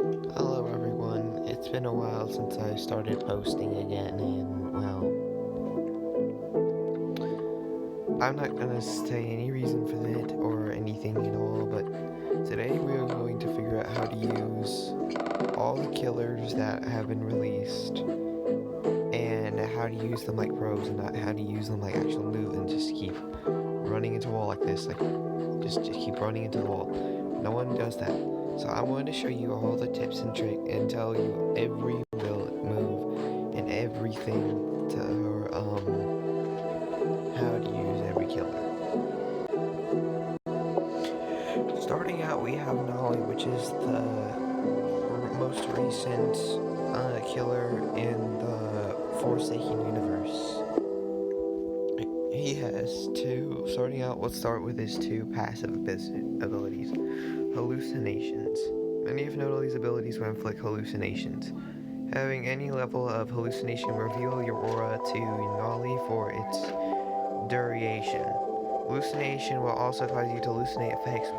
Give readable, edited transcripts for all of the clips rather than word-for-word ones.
Hello everyone, it's been a while since I started posting again and well, I'm not gonna say any reason for that or anything at all, but today we are going to figure out how to use all the killers that have been released and how to use them like pros and not how to use them like actual noob and just keep running into a wall like this, like just keep running into the wall. No one does that. So I'm going to show you all the tips and tricks and tell you every move and everything to how to use every killer. Starting out, we have Nolly, which is the most recent killer in the Forsaken universe. He has two. Starting out, let's start with his two passive abilities. Hallucinations. Many have noted these abilities will inflict hallucinations. Having any level of hallucination reveal your aura to Nolly for its duration. Hallucination will also cause you to hallucinate effects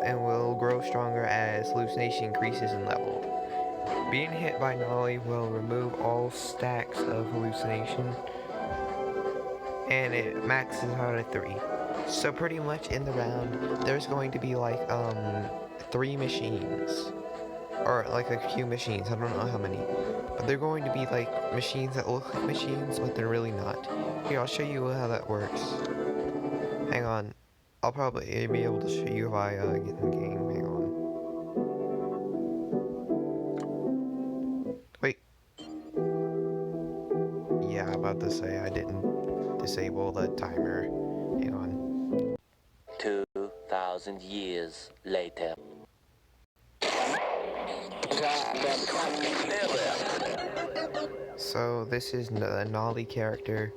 and will grow stronger as hallucination increases in level. Being hit by Nolly will remove all stacks of hallucination and it maxes out at 3. So pretty much in the round, there's going to be like 3 machines. Or like a few machines, I don't know how many. But they're going to be like machines that look like machines, but they're really not. Here, I'll show you how that works. Hang on. I'll probably be able to show you if I get in the game. Hang on. Wait. Yeah, I'm about to say I didn't disable the timer. Hang on. 2,000 years later. So this is the Nolly character.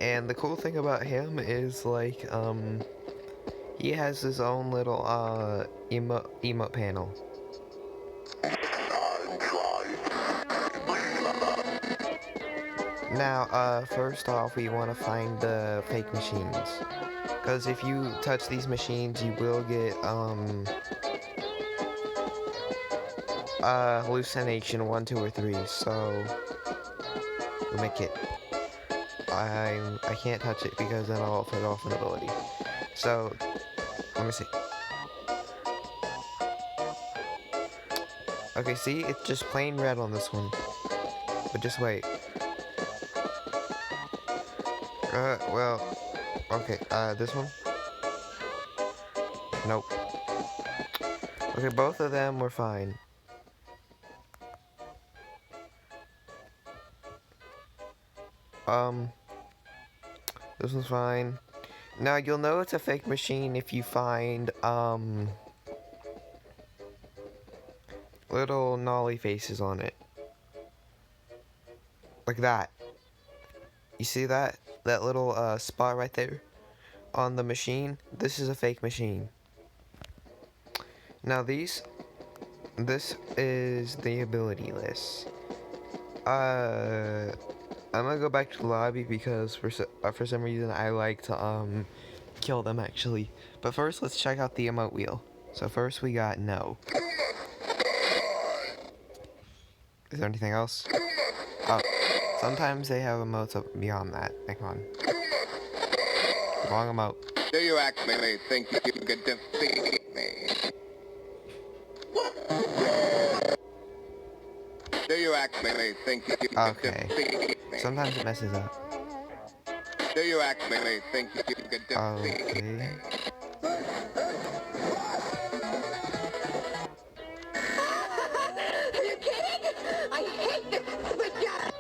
And the cool thing about him is like, he has his own little, emote panel. Now, first off, we want to find the fake machines. Because if you touch these machines, you will get, hallucination 1, 2, or 3, so we'll make it. I can't touch it because then I'll put off an ability. So, let me see. Okay, see? It's just plain red on this one. But just wait. Well, okay, this one? Nope. Okay, both of them were fine. This one's fine. Now, you'll know it's a fake machine if you find, little Nolly faces on it. Like that. You see that? That little, spot right there? On the machine? This is a fake machine. Now, this is the ability list. I'm gonna go back to the lobby because for some reason I like to, kill them actually. But first, let's check out the emote wheel. So first we got no. Is there anything else? Oh, sometimes they have emotes beyond that. Hang on. Wrong emote. Do you actually think you can defeat me? Do you actually think you can Okay. defeat me? Sometimes it messes up. Do you actually think you can defeat me? Okay. Are you kidding? I hate this, but yeah.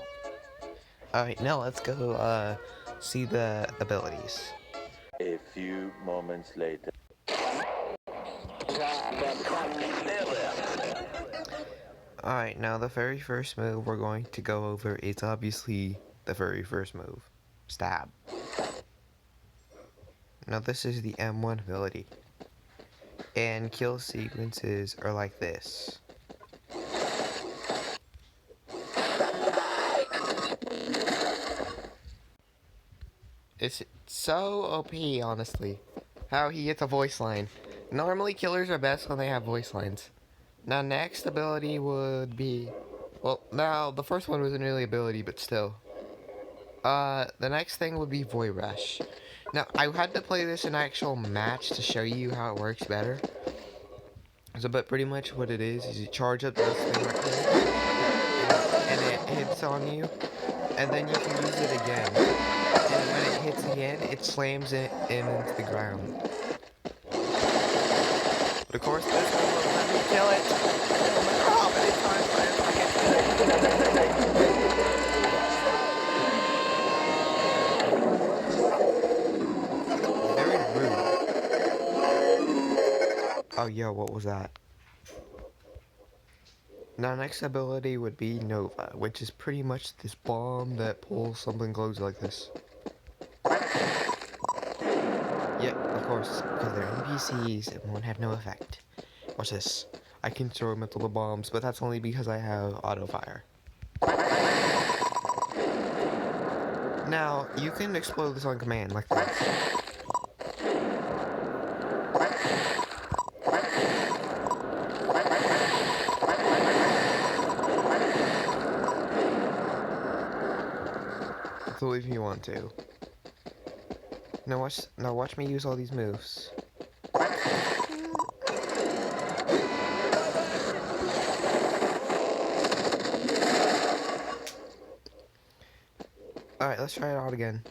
Alright, now let's go, see the abilities. A few moments later. Alright, now the very first move we're going to go over is obviously the very first move. Stab. Now this is the M1 ability. And kill sequences are like this. It's so OP, honestly. How he gets a voice line. Normally killers are best when they have voice lines. Now, next ability would be... Well, now, the first one wasn't really ability, but still. The next thing would be Void Rush. Now, I had to play this in actual match to show you how it works better. So, but pretty much what it is you charge up this thing right here, and it hits on you, and then you can use it again. And when it hits again, it slams it into the ground. But of course, this one will let me kill it. No matter how many times I Very rude. Oh, yo, what was that? Now, next ability would be Nova, which is pretty much this bomb that pulls something close like this. Yeah, of course, because they're NPCs, it won't have no effect. Watch this. I can throw them into the bombs, but that's only because I have auto fire. Now, you can explode this on command, like this. So if you want to. Now watch me use all these moves. Alright, let's try it out again.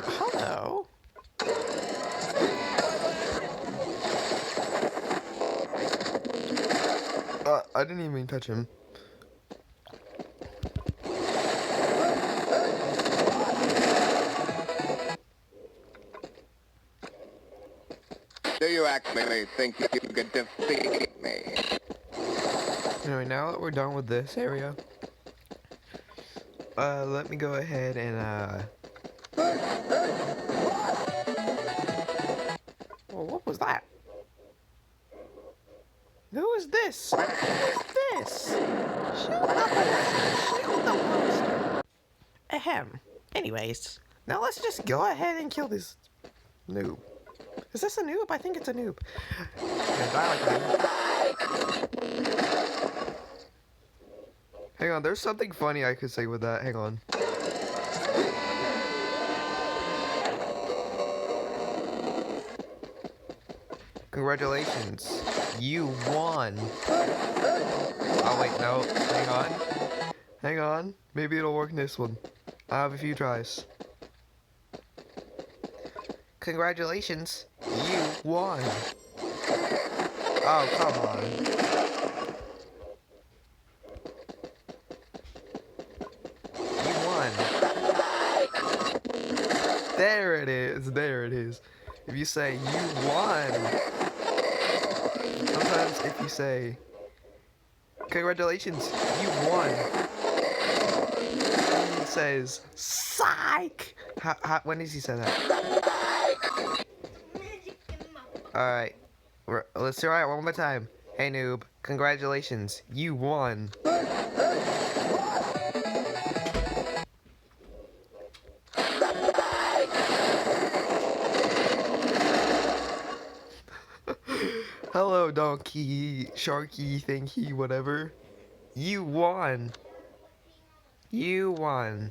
Hello. I didn't even touch him. Do you actually think you can defeat me? Anyway, now that we're done with this area, let me go ahead and, well, what was that? Who is this? Who is this? Shoot the monster! Shoot the monster! Ahem. Anyways, now let's just go ahead and kill this noob. Is this a noob? I think it's a noob. Hang on, there's something funny I could say with that. Hang on. Congratulations. You won. Oh, wait, no. Hang on. Hang on. Maybe it'll work in this one. I have a few tries. Congratulations. You won. Oh, come on. You won. There it is. There it is. If you say you won. Sometimes if you say congratulations, you won. He says psych. When does he say that? Alright, let's try it one more time. Hey noob, congratulations, you won. Hello donkey, sharky, thinky, whatever. You won. You won.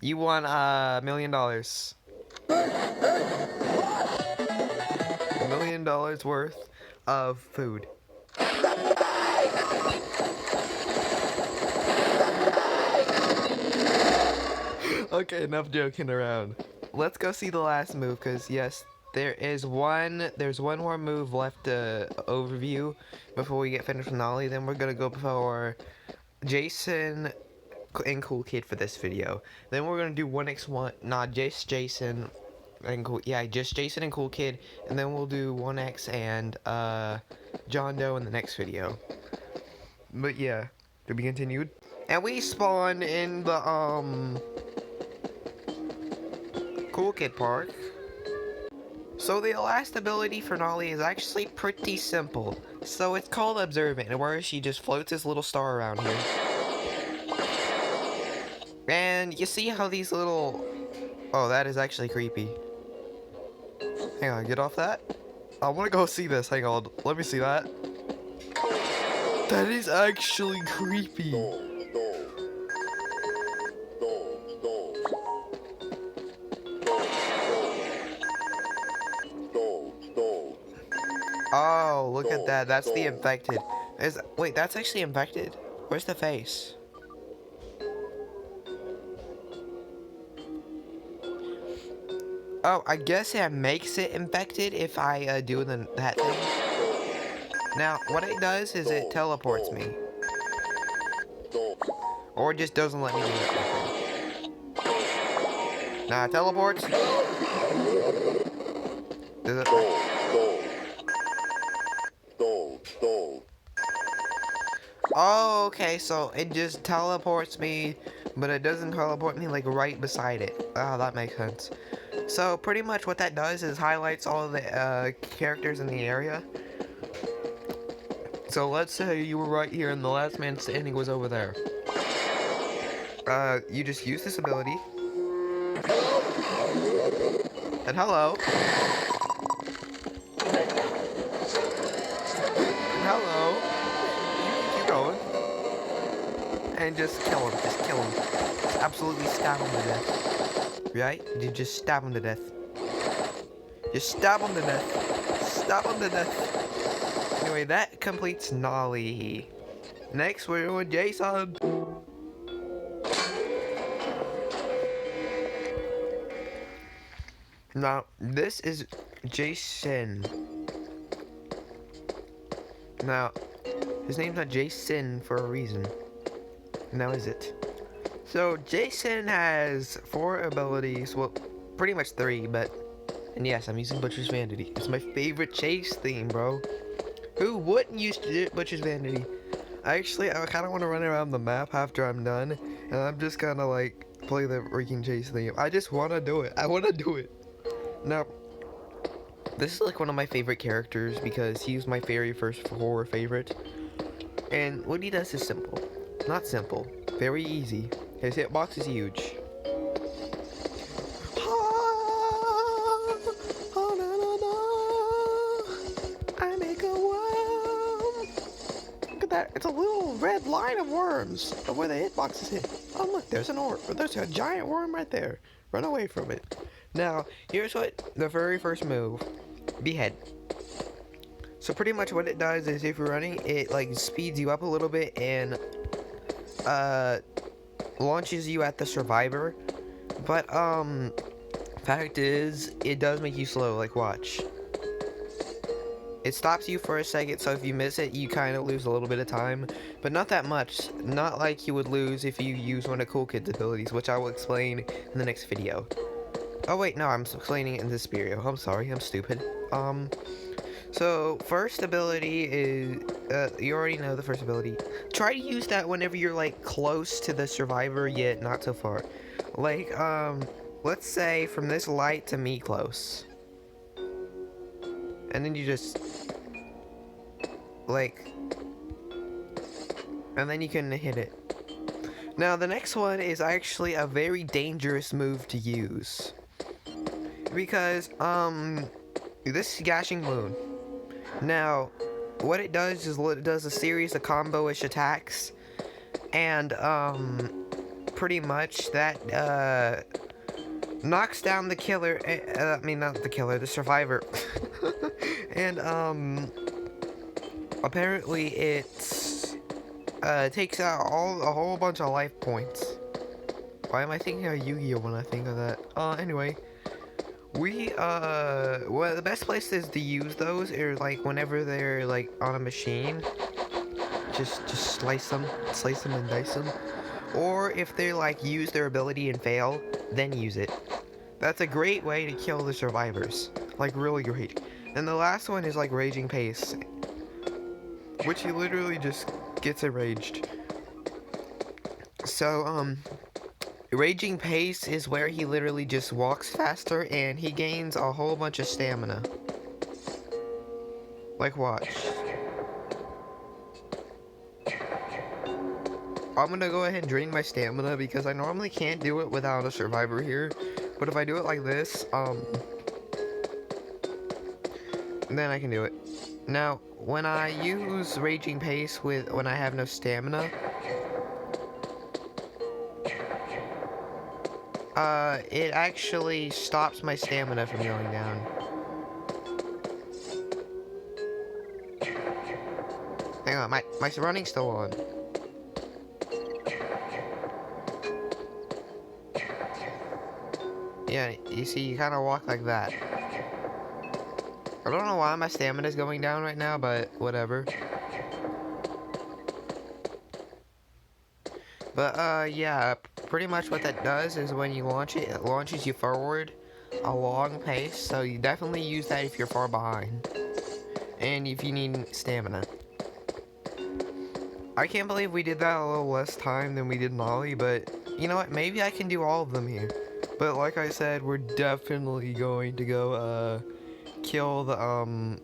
You won $1 million. $1 million worth of food. Okay, enough joking around. Let's go see the last move, because yes, there's one more move left to overview before we get finished with Nolly. Then we're gonna go for Jason and Cool Kid for this video. Then we're gonna do 1x1, not just Jason and Cool, yeah, just Jason and Cool Kid, and then we'll do 1x and John Doe in the next video. But yeah, to be continued. And we spawned in the Cool Kid Park. So the last ability for Nolly is actually pretty simple. So it's called Observant, and where she just floats this little star around here. And you see how these little... Oh, that is actually creepy. Hang on, get off that. I want to go see this. Hang on. Let me see that. That is actually creepy. Oh, look at that. That's the infected. Wait, that's actually infected. Where's the face? Oh, I guess it makes it infected if I do that thing. Now, what it does is it teleports me. Or it just doesn't let me do it. Now, it teleports. Does it? Oh, okay, so it just teleports me, but it doesn't teleport me like right beside it. Oh, that makes sense. So pretty much what that does is highlights all of the characters in the area. So let's say you were right here and the last man standing was over there. You just use this ability. And hello. And hello. You can keep going. And just kill him. Just kill him. Just absolutely stab him to death. Right? You just stab him to death. Just stab him to death. Stab him to death. Anyway, that completes Nolly. Next, we're doing Jason. Now, this is Jason. Now, his name's not Jason for a reason. Now is it? So, Jason has 4 abilities. Well, pretty much 3, but... And yes, I'm using Butcher's Vanity. It's my favorite chase theme, bro. Who wouldn't use Butcher's Vanity? Actually, I kind of want to run around the map after I'm done. And I'm just gonna, like, play the freaking chase theme. I just want to do it. I want to do it. Now, this is, like, one of my favorite characters because he's my very first horror favorite. And what he does is simple. Not simple. Very easy. His hitbox is huge. I make a worm. Look at that. It's a little red line of worms of where the hitbox is hit. Oh, look, there's an orb. There's a giant worm right there. Run away from it. Now, here's what the very first move. Behead. So pretty much what it does is if you're running, it like speeds you up a little bit and launches you at the survivor. But fact is, it does make you slow, like watch. It stops you for a second, so if you miss it, you kind of lose a little bit of time. But not that much. Not like you would lose if you use one of Cool Kid's abilities, which I will explain in the next video. Oh wait, no, I'm explaining it in this video. I'm sorry, I'm stupid. So first ability is, you already know the first ability. Try to use that whenever you're like close to the survivor, yet not so far. Like, let's say from this light to me close. And then you just, like, and then you can hit it. Now the next one is actually a very dangerous move to use. Because, this is Gashing Moon. Now, what it does is it does a series of combo-ish attacks. And, pretty much that, knocks down the killer, I mean, not the killer, the survivor. And, apparently it, takes out a whole bunch of life points. Why am I thinking of Yu-Gi-Oh when I think of that? Anyway. Well, the best places to use those are, like, whenever they're, like, on a machine. Just slice them and dice them. Or if they, like, use their ability and fail, then use it. That's a great way to kill the survivors. Like, really great. And the last one is, like, Raging Pace. Which he literally just gets enraged. So, Raging Pace is where he literally just walks faster and he gains a whole bunch of stamina. Like, watch. I'm gonna go ahead and drain my stamina because I normally can't do it without a survivor here. But if I do it like this, then I can do it. Now, when I use Raging Pace when I have no stamina, it actually stops my stamina from going down. Hang on, my running's still on. Yeah, you see, you kind of walk like that. I don't know why my stamina's going down right now, but whatever. But, yeah, pretty much what that does is when you launch it, it launches you forward a long pace, so you definitely use that if you're far behind. And if you need stamina. I can't believe we did that a little less time than we did Nolly, but you know what, maybe I can do all of them here. But like I said, we're definitely going to go, kill the,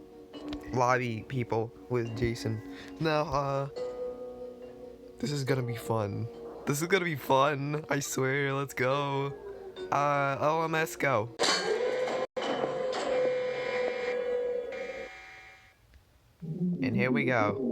lobby people with Jason. Now, this is gonna be fun. This is gonna be fun, I swear, let's go. LMS, go. And here we go.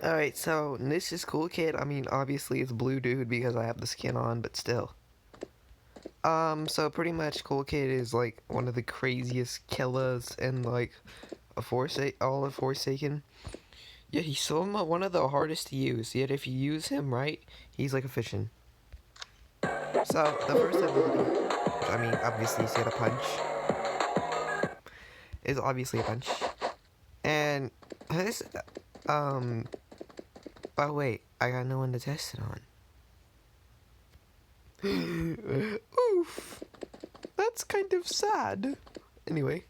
Alright, so this is Cool Kid. I mean, obviously it's Blue Dude because I have the skin on, but still. So pretty much Cool Kid is like one of the craziest killers in like all of Forsaken. Yeah, he's so one of the hardest to use, yet if you use him right, he's like efficient. So, the first ability, I mean, obviously you see the punch, is obviously a punch. And this, oh wait, I got no one to test it on. Oof. That's kind of sad. Anyway.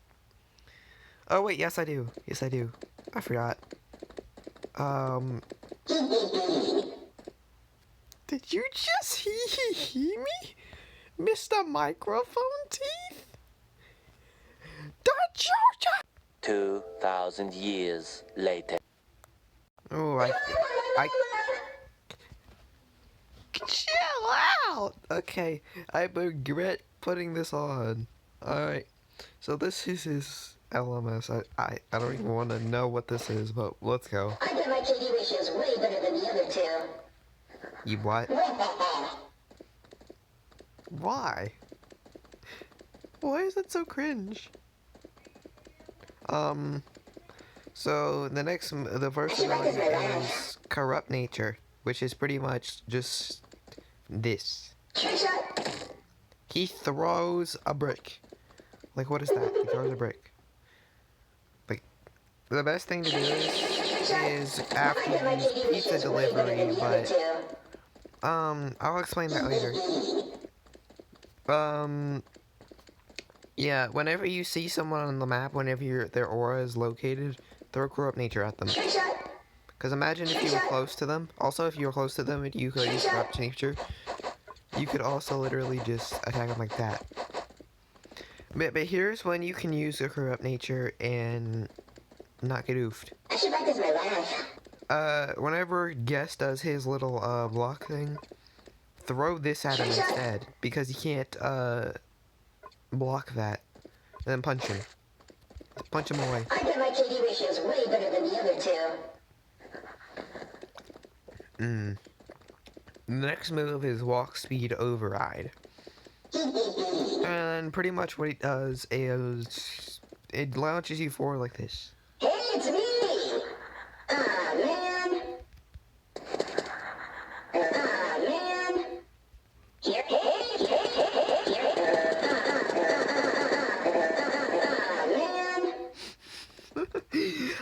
Oh wait, yes I do. Yes I do. I forgot. Did you just hee me? Mr. Microphone Teeth? 2,000 years later. Oh, I chill out. Okay, I regret putting this on. Alright, so this is his LMS. I don't even want to know what this is, but let's go. I bet my KD ratio's way better than the other two. You what? Why? Why is that so cringe? So the first ability is Corrupt Nature, which is pretty much just this. He throws a brick. Like, what is that? He throws a brick. Like, the best thing to do is after you use pizza delivery, but, I'll explain that later. Yeah, whenever you see someone on the map, whenever their aura is located, throw Corrupt Nature at them. Because imagine if you were close to them. Also, if you were close to them and you could use Corrupt Nature, you could also literally just attack them like that. But here's when you can use the Corrupt Nature and not get oofed. I should practice my laugh. Whenever Guest does his little, block thing, throw this at him instead, because he can't, block that, and then punch him. Punch him away. I bet my KD ratio is way better than the other two. The next move is Walk Speed Override. And pretty much what it does is it launches you forward like this. Hey, it's me! Ah, man! Ah, man! Here,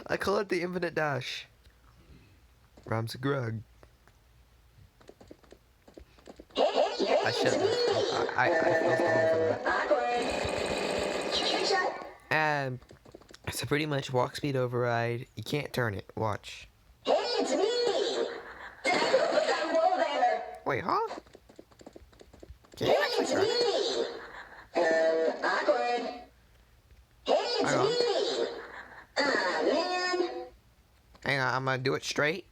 I call it the infinite dash. Rhymes with Grug. I should have. I feel strong for that. Trick shot! And so pretty much Walk Speed Override. You can't turn it. Watch. Hey, it's me! Whoa there! Wait, huh? Can Hey, you actually it's turn it? me! Awkward. Hey, it's Hang on. me! Ah, man! Hang on, I'm gonna do it straight.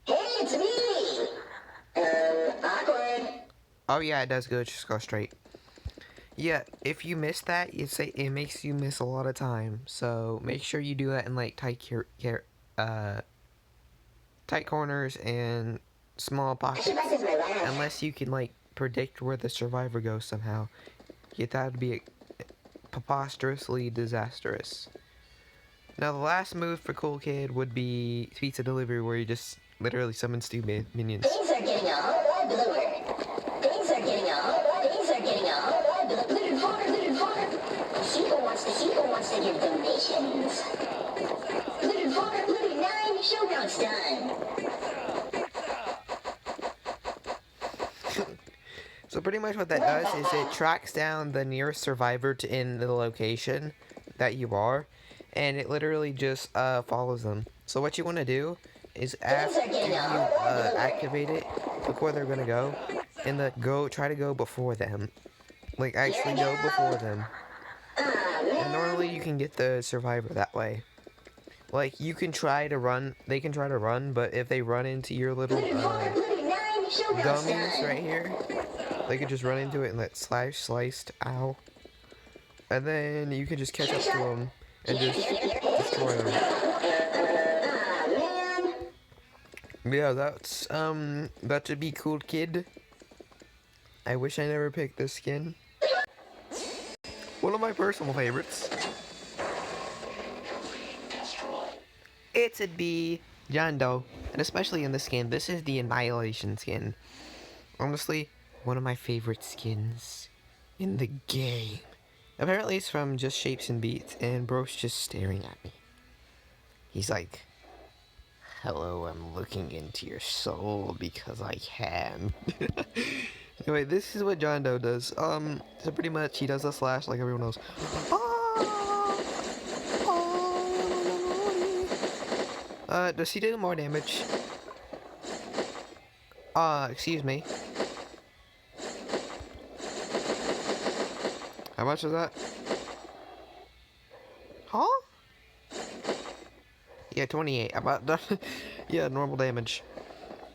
Hey, it's me! Awkward. Oh yeah, it does go. Just go straight. Yeah, if you miss that, it makes you miss a lot of time. So make sure you do that in like tight corners and small pockets. This is my last. Unless you can like predict where the survivor goes somehow. Yet that would be preposterously disastrous. Now the last move for Cool Kid would be Pizza Delivery, where you just literally summons two minions. Things are getting a whole lot bluer. Things are getting a whole lot bluer. Looted farmer. Sequel wants to give donations. Looted farmer, looted 9, showdown's done. So pretty much what that does is it tracks down the nearest survivor to in the location that you are, and it literally just follows them. So what you want to do is after you activate it, look where they're gonna go, and try to go before them. Like actually go before them. And normally you can get the survivor that way. Like you can try to run, they can try to run, but if they run into your little gummies right here, they could just run into it and let sliced, ow. And then you can just catch up to them and just destroy them. Yeah, that should be Cool Kid. I wish I never picked this skin. One of my personal favorites. It'd be John Doe, and especially in this skin, this is the Annihilation skin. Honestly, one of my favorite skins in the game. Apparently it's from Just Shapes and Beats, and bro's just staring at me. He's like, hello, I'm looking into your soul because I can. Anyway, this is what John Doe does. So pretty much he does a slash like everyone else. Does he do more damage? Excuse me. How much is that? Huh? Yeah, 28. About yeah, normal damage.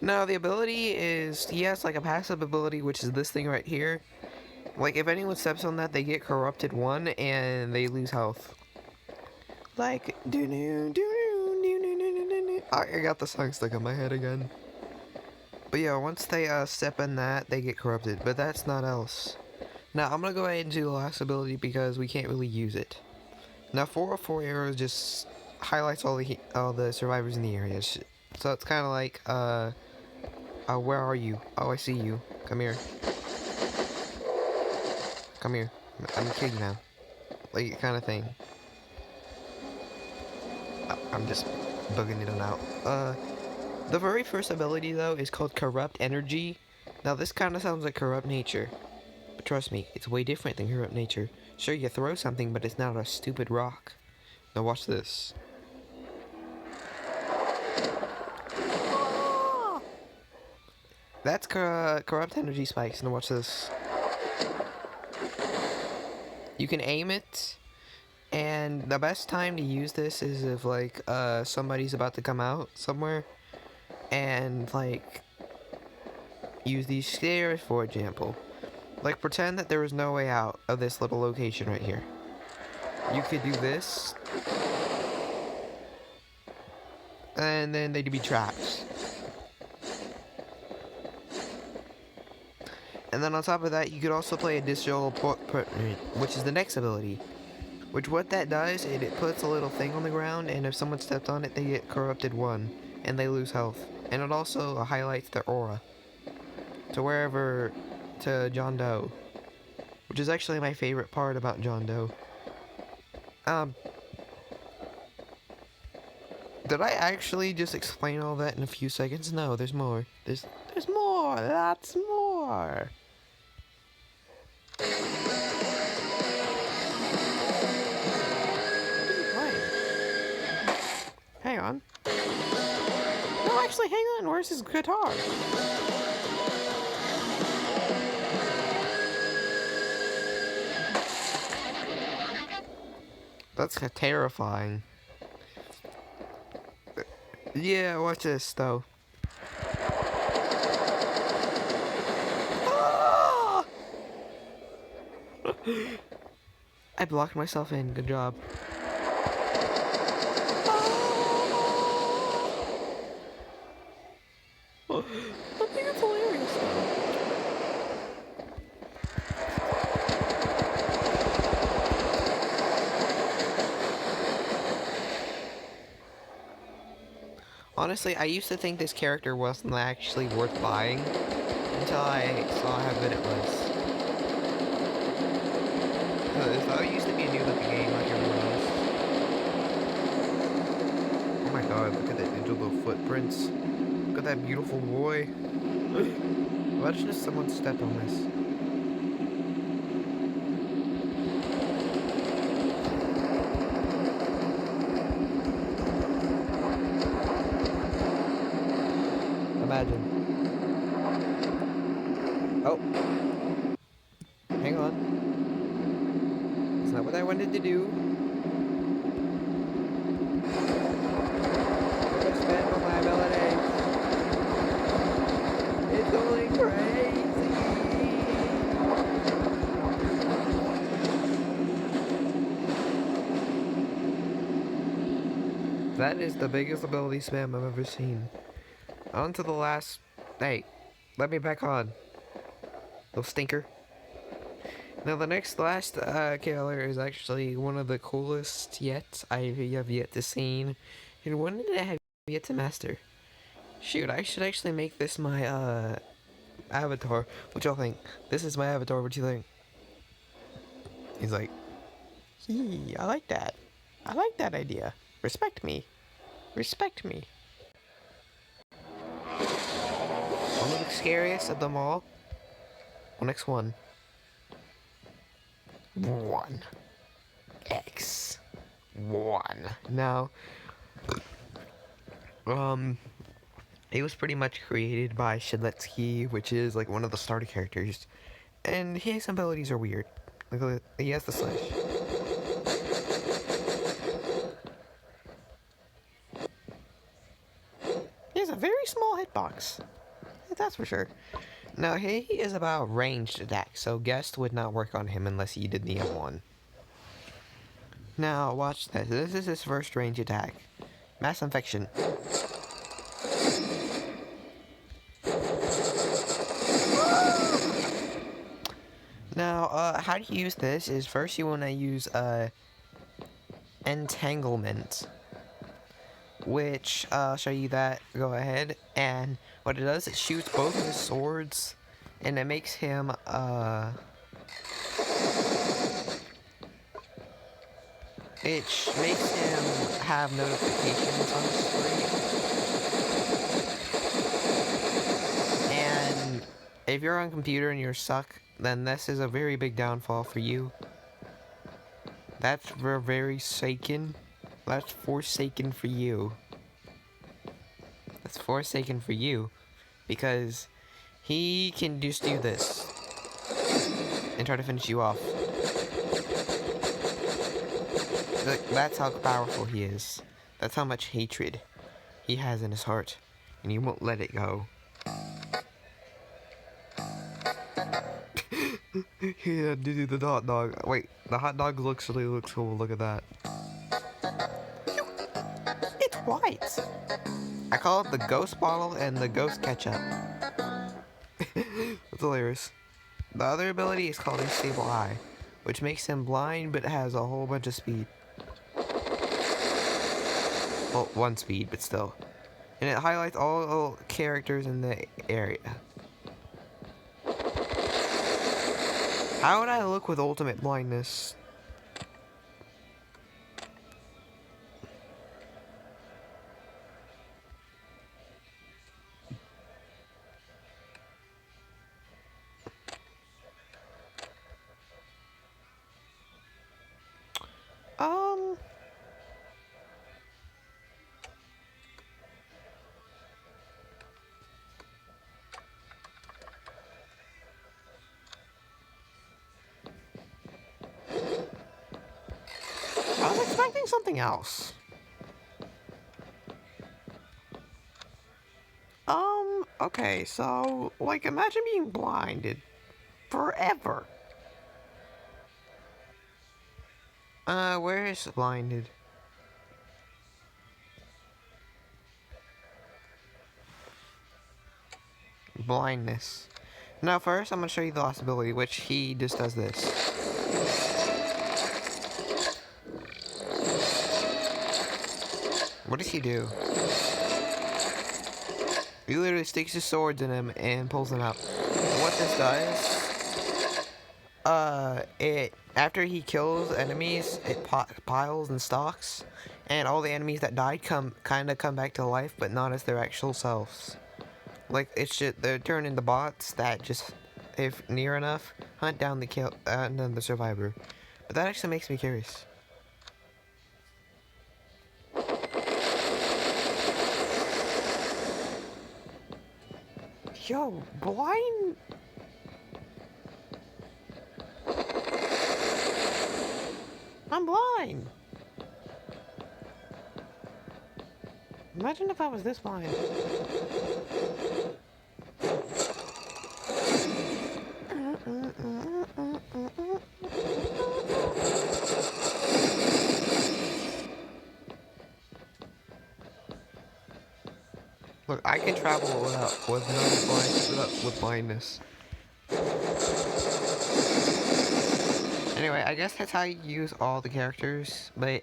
Now the ability is he has like a passive ability, which is this thing right here. Like if anyone steps on that, they get corrupted 1 and they lose health. Like I got the song stuck in my head again. But yeah, once they step in that, they get corrupted. But that's not else. Now I'm gonna go ahead and do the last ability because we can't really use it. Now 404 arrows just highlights all the survivors in the area. So it's kind of like where are you? Oh, I see you. Come here. Come here. I'm gonna kill you now. Like kind of thing. I'm just bugging it out. The very first ability though is called Corrupt Energy. Now this kind of sounds like Corrupt Nature. But trust me, it's way different than Corrupt Nature. Sure, you throw something, but it's not a stupid rock. Now watch this. That's Corrupt Energy Spikes. Now watch this. You can aim it, and the best time to use this is if like somebody's about to come out somewhere, and like use these stairs for example. Like pretend that there is no way out of this little location right here. you could do this, and then they'd be trapped. And then on top of that, you could also play additional which is the next ability. Which what that does, it puts a little thing on the ground, and if someone stepped on it, they get corrupted 1, and they lose health. And it also highlights their aura to John Doe, which is actually my favorite part about John Doe. Did I actually just explain all that in a few seconds? No, there's more. There's more. Lots more. Hang on. No, actually, hang on. Where's his guitar? That's terrifying. Yeah, watch this, though. Ah! I blocked myself in. Good job. I think it's hilarious. Honestly, I used to think this character wasn't actually worth buying until I saw how good it was. It used to be a new looking game like everyone else. Oh my god, look at that digital footprints. Look at that beautiful boy. Imagine if someone stepped on this. Imagine. Oh. Hang on. That's not what I wanted to do. Spend on my ability. It's going crazy. That is the biggest ability spam I've ever seen. On to the last... Hey, let me back on. Little stinker. Now the last killer is actually one of the coolest yet I have yet to seen, and one that I have yet to master. Shoot, I should actually make this my avatar. What y'all think? This is my avatar. What you think? He's like, I like that. I like that idea. Respect me. Respect me. One of the scariest of them all. Well, next one. 1x1. Now, it was pretty much created by Shiletsky, which is like one of the starter characters, and his abilities are weird. Like, he has the slash. He has a very small hitbox. That's for sure. Now, he is about ranged attack, so Guest would not work on him unless he did the M1. Now, watch this. This is his first range attack. Mass Infection. Now, how to use this is first you want to use, Entanglement. Which, I'll show you that. Go ahead. And what it does, it shoots both of his swords, and it makes him, it makes him have notifications on the screen. And if you're on computer and you're stuck, then this is a very big downfall for you. That's very Forsaken. That's Forsaken for you. That's Forsaken for you. Because he can just do this and try to finish you off. Look, that's how powerful he is. That's how much hatred he has in his heart. And he won't let it go. Yeah, do the hot dog. Wait, the hot dog actually looks cool. Look at that. It's white. I call it the ghost bottle and the ghost ketchup. That's hilarious. The other ability is called Unstable Eye, which makes him blind but has a whole bunch of speed. Well, 1 speed, but still. And it highlights all characters in the area. How would I look with ultimate blindness? Um... I was expecting something else. Okay, so, like, imagine being blinded forever. Where is blinded? Blindness. Now, first, I'm gonna show you the last ability, which he just does this. What does he do? He literally sticks his swords in him and pulls them out. What this does, after he kills enemies, it piles and stocks, and all the enemies that died come back to life, but not as their actual selves. Like, it's just, they're turned into bots that just, if near enough, hunt down the survivor. But that actually makes me curious. Yo, blind... I'm blind! Imagine if I was this blind. Look, I can travel with blindness. Anyway, I guess that's how you use all the characters, but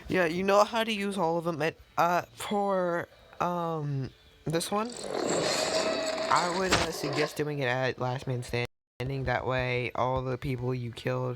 yeah, you know how to use all of them. For this one, I would suggest doing it at Last Man Standing. That way, all the people you killed